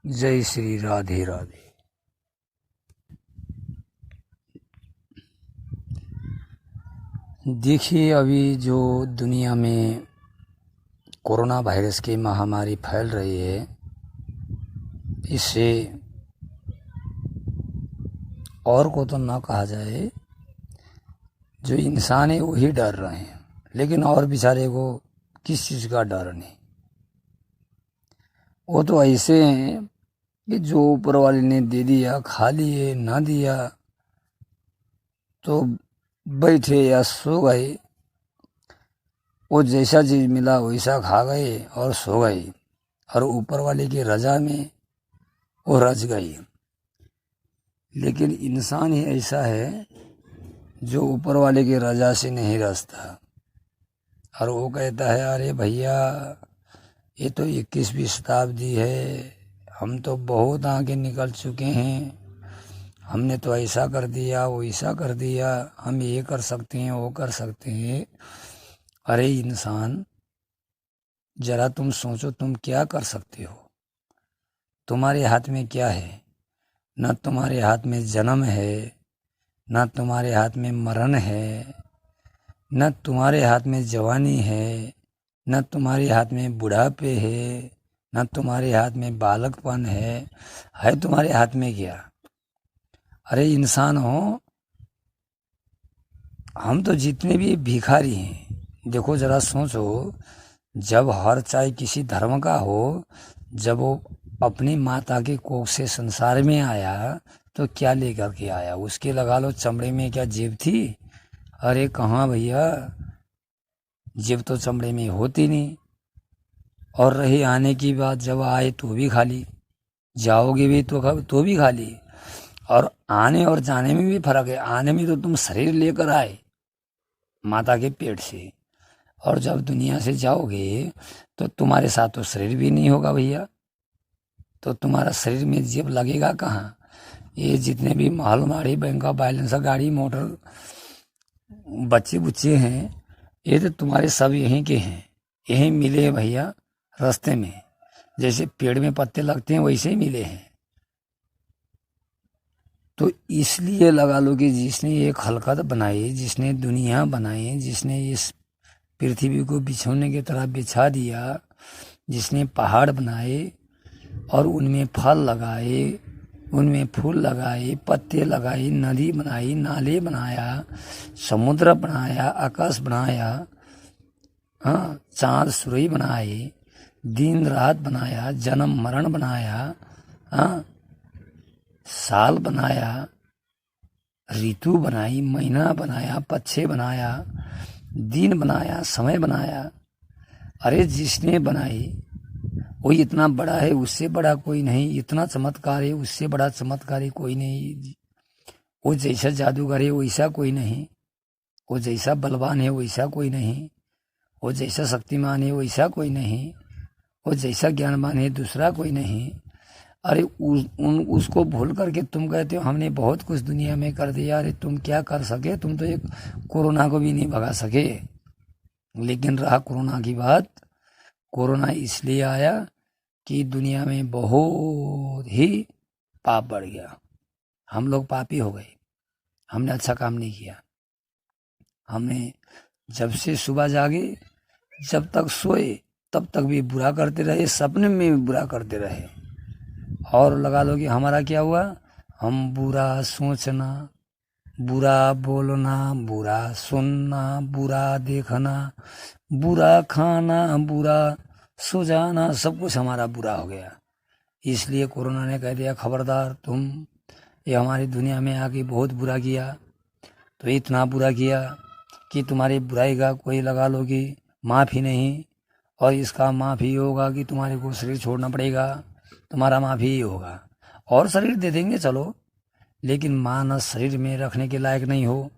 जय श्री राधे राधे। देखिए, अभी जो दुनिया में कोरोना वायरस की महामारी फैल रही है, इससे और को तो ना कहा जाए, जो इंसान है वही डर रहे हैं, लेकिन और बेचारे को किस चीज़ का डर नहीं। वो तो ऐसे हैं कि जो ऊपर वाले ने दे दिया खा लिए, ना दिया तो बैठे या सो गए, वो जैसा चीज़ मिला वैसा खा गए और सो गए, और ऊपर वाले की रजा में वो रच गई। लेकिन इंसान ही ऐसा है जो ऊपर वाले की रजा से नहीं रचता, और वो कहता है अरे भैया ये तो 21वीं शताब्दी है, हम तो बहुत आगे निकल चुके हैं, हमने तो ऐसा कर दिया वो ऐसा कर दिया, हम ये कर सकते हैं वो कर सकते हैं। अरे इंसान, जरा तुम सोचो तुम क्या कर सकते हो। तुम्हारे हाथ में क्या है? न तुम्हारे हाथ में जन्म है, न तुम्हारे हाथ में मरण है, न तुम्हारे हाथ में जवानी है, न तुम्हारे हाथ में बुढ़ापे है, न तुम्हारे हाथ में बालकपन है तुम्हारे हाथ में क्या? अरे इंसान हो, हम तो जितने भी भिखारी हैं, देखो जरा सोचो, जब हर चाहे किसी धर्म का हो, जब वो अपनी माता के कोख से संसार में आया तो क्या लेकर के आया? उसके लगा लो चमड़े में क्या जेब थी? अरे कहाँ भैया, जेब तो चमड़े में होती नहीं। और रही आने की बात, जब आए तो भी खाली, जाओगे भी तो भी खाली। और आने और जाने में भी फर्क है। आने में तो तुम शरीर लेकर आए माता के पेट से, और जब दुनिया से जाओगे तो तुम्हारे साथ तो शरीर भी नहीं होगा भैया, तो तुम्हारा शरीर में जेब लगेगा कहाँ? ये जितने भी महल माड़ी बैंक का बैलेंस गाड़ी मोटर बच्चे बुच्चे हैं, ये तो तुम्हारे सब यहीं के हैं, यहीं मिले हैं भैया रास्ते में। जैसे पेड़ में पत्ते लगते हैं वैसे ही मिले हैं। तो इसलिए लगा लो कि जिसने ये खलकत बनाई, जिसने दुनिया बनाई, जिसने इस पृथ्वी को बिछोने की तरह बिछा दिया, जिसने पहाड़ बनाए और उनमें फल लगाए, उनमें फूल लगाए, पत्ते लगाए, नदी बनाई, नाले बनाया, समुद्र बनाया, आकाश बनाया, हाँ चाँद सूरज बनाए, दिन रात बनाया, जन्म मरण बनाया, हाँ साल बनाया, ऋतु बनाई, महीना बनाया, पक्षे बनाया, दिन बनाया, समय बनाया। अरे जिसने बनाई वो इतना बड़ा है, उससे बड़ा कोई नहीं, इतना चमत्कार है, उससे बड़ा चमत्कारी कोई नहीं। वो जैसा जादूगर है वैसा कोई नहीं, वो जैसा बलवान है वैसा कोई नहीं, वो जैसा शक्तिमान है वैसा कोई नहीं, वो जैसा ज्ञानवान है दूसरा कोई नहीं। अरे उसको भूल करके तुम कहते हो हमने बहुत कुछ दुनिया में कर दिया। अरे तुम क्या कर सके? तुम तो एक कोरोना को भी नहीं भगा सके। लेकिन रहा कोरोना की बात, कोरोना इसलिए आया कि दुनिया में बहुत ही पाप बढ़ गया, हम लोग पापी हो गए, हमने अच्छा काम नहीं किया। हमने जब से सुबह जागे जब तक सोए तब तक भी बुरा करते रहे, सपने में भी बुरा करते रहे। और लगा लो कि हमारा क्या हुआ, हम बुरा सोचना, बुरा बोलना, बुरा सुनना, बुरा देखना, बुरा खाना, बुरा सो जाना, सब कुछ हमारा बुरा हो गया। इसलिए कोरोना ने कह दिया खबरदार तुम, ये हमारी दुनिया में आके बहुत बुरा किया। तो इतना बुरा किया कि तुम्हारी बुराई का कोई लगा लो कि माफ़ी नहीं, और इसका माफ़ी होगा कि तुम्हारे को शरीर छोड़ना पड़ेगा, तुम्हारा माफ़ी ही होगा। और शरीर दे देंगे चलो, लेकिन मानस शरीर में रखने के लायक नहीं हो,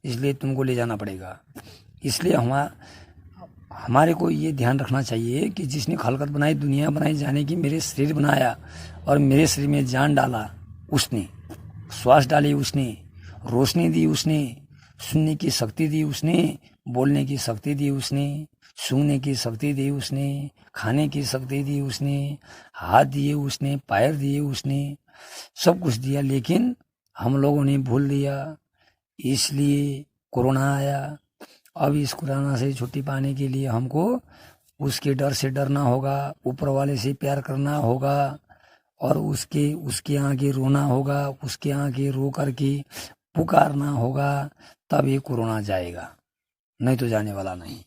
इसलिए तुमको ले जाना पड़ेगा। इसलिए हमारे को ये ध्यान रखना चाहिए कि जिसने खलकत बनाई, दुनिया बनाई, जाने की मेरे शरीर बनाया और मेरे शरीर में जान डाला उसने, श्वास डाली उसने, रोशनी दी उसने, सुनने की शक्ति दी उसने, बोलने की शक्ति दी उसने, सूंघने की शक्ति दी उसने, खाने की शक्ति दी उसने, हाथ दिए उसने, पैर दिए उसने, सब कुछ दिया, लेकिन हम लोगों ने भूल दिया, इसलिए कोरोना आया। अब इस कोरोना से छुट्टी पाने के लिए हमको उसके डर से डरना होगा, ऊपर वाले से प्यार करना होगा, और उसके आगे रोना होगा, उसके आगे रो करके पुकारना होगा, तब ये कोरोना जाएगा, नहीं तो जाने वाला नहीं।